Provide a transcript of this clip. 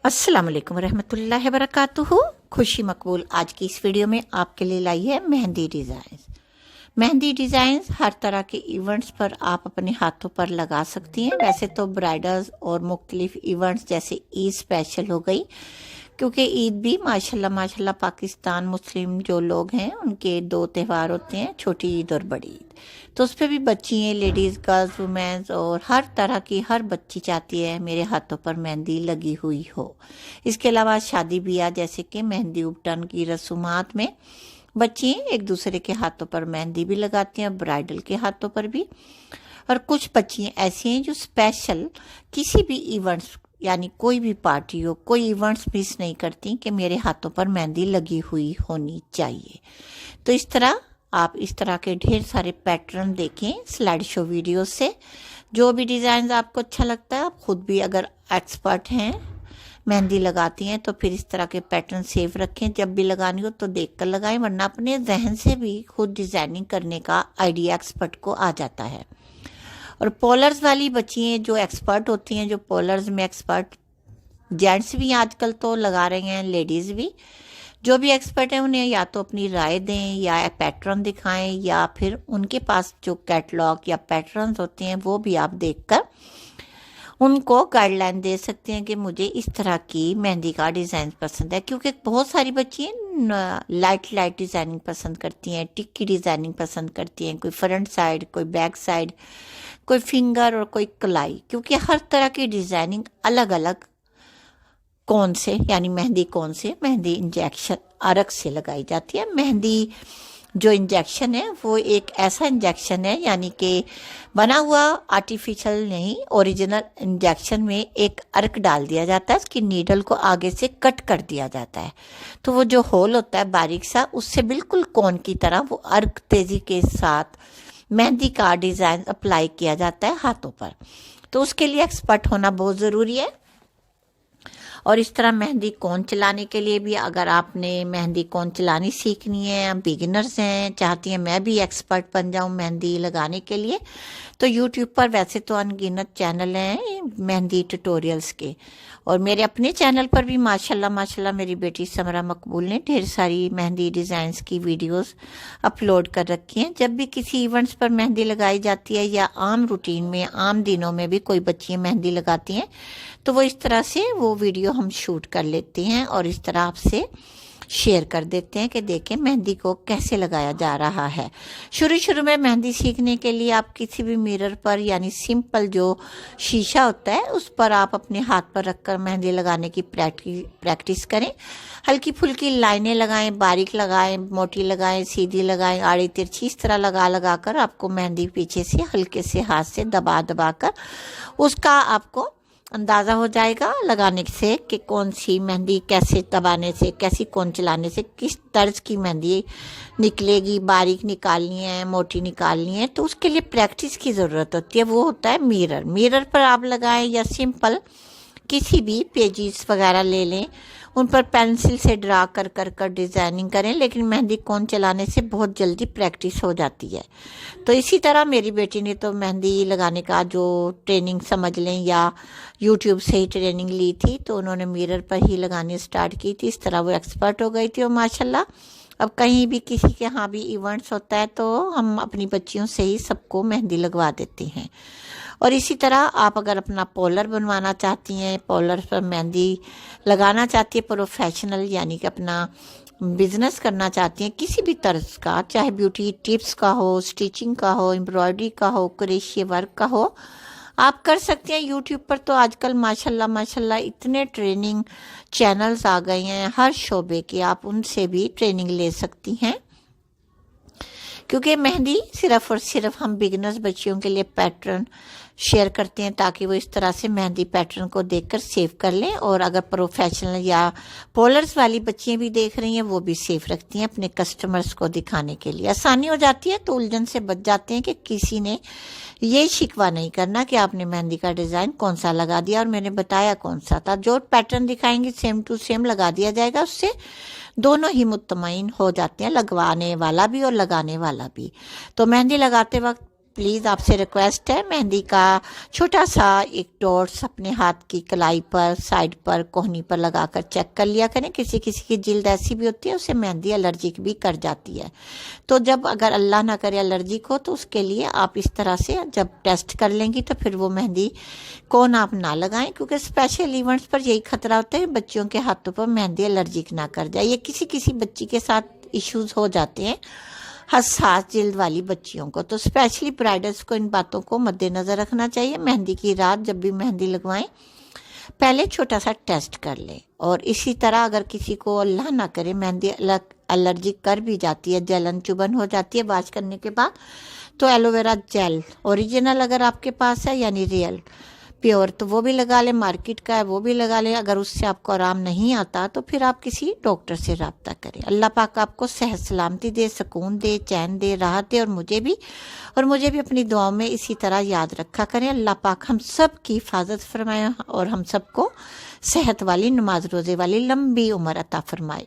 अस्सलाम वालेकुम रहमतुल्लाहि व बरकातुहू। खुशी मकबूल आज की इस वीडियो में आपके लिए लाई है मेहंदी डिज़ाइंस। मेहंदी डिज़ाइंस हर तरह के इवेंट्स पर आप अपने हाथों पर लगा सकती हैं। वैसे तो ब्राइडल्स और मुख्तलिफ इवेंट्स जैसे ईद स्पेशल हो गई, क्योंकि ईद भी माशाल्लाह पाकिस्तान मुस्लिम जो लोग हैं उनके दो त्यौहार होते हैं, छोटी ईद और बड़ी ईद। तो उस पर भी बच्ची हैं, लेडीज़, गर्ल्स, वुमेन्स और हर तरह की हर बच्ची चाहती है मेरे हाथों पर मेहंदी लगी हुई हो। इसके अलावा शादी ब्याह जैसे कि मेहंदी उपटन की रसूमात में बच्ची एक दूसरे के हाथों पर मेहंदी भी लगाती हैं, ब्राइडल के हाथों पर भी। और कुछ बच्चियाँ ऐसी हैं जो स्पेशल किसी भी इवेंट्स यानी कोई भी पार्टी हो, कोई इवेंट्स मिस नहीं करती कि मेरे हाथों पर मेहंदी लगी हुई होनी चाहिए। तो इस तरह आप इस तरह के ढेर सारे पैटर्न देखें स्लाइड शो वीडियो से। जो भी डिज़ाइन आपको अच्छा लगता है, आप खुद भी अगर एक्सपर्ट हैं, मेहंदी लगाती हैं, तो फिर इस तरह के पैटर्न सेव रखें। जब भी लगानी हो तो देख कर लगाएं, वरना अपने जहन से भी खुद डिज़ाइनिंग करने का आइडिया एक्सपर्ट को आ जाता है। और पोलर्स वाली बच्चियाँ जो एक्सपर्ट होती हैं, जो पोलर्स में एक्सपर्ट जेंट्स भी आजकल तो लगा रहे हैं, लेडीज़ भी, जो भी एक्सपर्ट हैं उन्हें या तो अपनी राय दें या पैटर्न दिखाएं, या फिर उनके पास जो कैटलॉग या पैटर्न्स होते हैं वो भी आप देखकर उनको गाइडलाइन दे सकते हैं कि मुझे इस तरह की मेहंदी का डिज़ाइन पसंद है। क्योंकि बहुत सारी बच्चियाँ लाइट डिज़ाइनिंग पसंद करती हैं, टिक्की डिज़ाइनिंग पसंद करती हैं, कोई फ्रंट साइड, कोई बैक साइड, कोई फिंगर और कोई कलाई। क्योंकि हर तरह की डिज़ाइनिंग अलग अलग कौन से यानी मेहंदी कौन से मेहंदी इंजेक्शन अर्क से लगाई जाती है। मेहंदी जो इंजेक्शन है वो एक ऐसा इंजेक्शन है, यानी कि बना हुआ आर्टिफिशियल नहीं, ओरिजिनल इंजेक्शन में एक अर्क डाल दिया जाता है, उसकी नीडल को आगे से कट कर दिया जाता है। तो वो जो होल होता है बारीक सा, उससे बिल्कुल कोन की तरह वो अर्क तेजी के साथ मेहंदी का डिज़ाइन अप्लाई किया जाता है हाथों पर। तो उसके लिए एक्सपर्ट होना बहुत ज़रूरी है। और इस तरह मेहंदी कोन चलाने के लिए भी, अगर आपने मेहंदी कोन चलानी सीखनी है, बिगिनर्स हैं, चाहती हैं मैं भी एक्सपर्ट बन जाऊं मेहंदी लगाने के लिए, तो यूट्यूब पर वैसे तो अनगिनत चैनल हैं मेहंदी ट्यूटोरियल्स के। और मेरे अपने चैनल पर भी माशाल्लाह मेरी बेटी समरा मकबूल ने ढेर सारी मेहंदी डिज़ाइंस की वीडियोस अपलोड कर रखी हैं। जब भी किसी इवेंट्स पर मेहंदी लगाई जाती है या आम रूटीन में, आम दिनों में भी कोई बच्चियाँ मेहंदी लगाती हैं, तो वो इस तरह से वो वीडियो हम शूट कर लेते हैं और इस तरह आपसे शेयर कर देते हैं कि देखें मेहंदी को कैसे लगाया जा रहा है। शुरू में मेहंदी सीखने के लिए आप किसी भी मिरर पर यानी सिंपल जो शीशा होता है उस पर आप अपने हाथ पर रखकर मेहंदी लगाने की प्रैक्टिस करें। हल्की फुल्की लाइनें लगाएं, बारीक लगाएं, मोटी लगाएं, सीधी लगाएं, आड़ी तिरछी, इस तरह लगा कर आपको मेहंदी पीछे से हल्के से हाथ से दबा कर उसका आपको अंदाज़ा हो जाएगा लगाने से कि कौन सी मेहंदी कैसे दबाने से, कैसी कौन चलाने से किस तर्ज की मेहंदी निकलेगी, बारीक निकालनी है, मोटी निकालनी है। तो उसके लिए प्रैक्टिस की ज़रूरत होती है। वो होता है मिरर पर आप लगाएं या सिंपल किसी भी पेजेस वगैरह ले लें, उन पर पेंसिल से ड्रा कर डिज़ाइनिंग करें। लेकिन मेहंदी कोन चलाने से बहुत जल्दी प्रैक्टिस हो जाती है। तो इसी तरह मेरी बेटी ने तो मेहंदी लगाने का जो ट्रेनिंग समझ लें या यूट्यूब से ही ट्रेनिंग ली थी, तो उन्होंने मिरर पर ही लगानी स्टार्ट की थी। इस तरह वो एक्सपर्ट हो गई थी। और माशाल्लाह अब कहीं भी किसी के यहाँ भी इवेंट्स होता है तो हम अपनी बच्चियों से ही सबको मेहंदी लगवा देते हैं। और इसी तरह आप अगर अपना पोलर बनवाना चाहती हैं, पोलर पर मेहंदी लगाना चाहती है प्रोफेशनल, यानी कि अपना बिजनेस करना चाहती हैं किसी भी तर्ज का, चाहे ब्यूटी टिप्स का हो, स्टिचिंग का हो, एम्ब्रॉयडरी का हो, क्रोशिया वर्क का हो, आप कर सकते हैं। यूट्यूब पर तो आजकल माशाल्लाह इतने ट्रेनिंग चैनल्स आ गए हैं हर शोबे के, आप उनसे भी ट्रेनिंग ले सकती हैं। क्योंकि मेहंदी सिर्फ और सिर्फ हम बिगिनर्स बच्चियों के लिए पैटर्न शेयर करते हैं ताकि वो इस तरह से मेहंदी पैटर्न को देखकर सेव कर लें। और अगर प्रोफेशनल या पोलर्स वाली बच्चियाँ भी देख रही हैं, वो भी सेव रखती हैं अपने कस्टमर्स को दिखाने के लिए। आसानी हो जाती है, तो उलझन से बच जाते हैं कि किसी ने ये शिकवा नहीं करना कि आपने मेहंदी का डिज़ाइन कौन सा लगा दिया और मैंने बताया कौन सा था। जो पैटर्न दिखाएंगे सेम टू सेम लगा दिया जाएगा, उससे दोनों ही मुतमईन हो जाते हैं, लगवाने वाला भी और लगाने वाला भी। तो मेहंदी लगाते वक्त प्लीज़ आपसे रिक्वेस्ट है, मेहंदी का छोटा सा एक डॉट्स अपने हाथ की कलाई पर, साइड पर, कोहनी पर लगाकर चेक कर लिया करें। किसी किसी की जिल्द ऐसी भी होती है उससे मेहंदी एलर्जिक भी कर जाती है। तो जब अगर अल्लाह ना करे एलर्जिक हो तो उसके लिए आप इस तरह से जब टेस्ट कर लेंगी तो फिर वो मेहंदी कौन आप ना लगाएं, क्योंकि स्पेशल इवेंट्स पर यही खतरा होता है बच्चियों के हाथों पर मेहंदी एलर्जिक ना कर जाए। ये किसी किसी बच्ची के साथ इश्यूज हो जाते हैं, हसास जिल्द वाली बच्चियों को। तो स्पेशली ब्राइडल्स को इन बातों को मद्देनजर रखना चाहिए। मेहंदी की रात जब भी मेहंदी लगवाएं पहले छोटा सा टेस्ट कर लें। और इसी तरह अगर किसी को अल्लाह ना करे मेहंदी एलर्जिक कर भी जाती है, जलन चुभन हो जाती है वाश करने के बाद, तो एलोवेरा जेल ओरिजिनल अगर आपके पास है यानी रियल प्योर तो वो भी लगा लें, मार्केट का है वो भी लगा लें। अगर उससे आपको आराम नहीं आता तो फिर आप किसी डॉक्टर से रब्ता करें। अल्लाह पाक आपको सेहत सलामती दे, सुकून दे, चैन दे, राहत दे। और मुझे भी अपनी दुआओं में इसी तरह याद रखा करें। अल्लाह पाक हम सब की हिफाजत फरमाए और हम सबको सेहत वाली, नमाज रोज़े वाली लंबी उम्र अता फरमाए।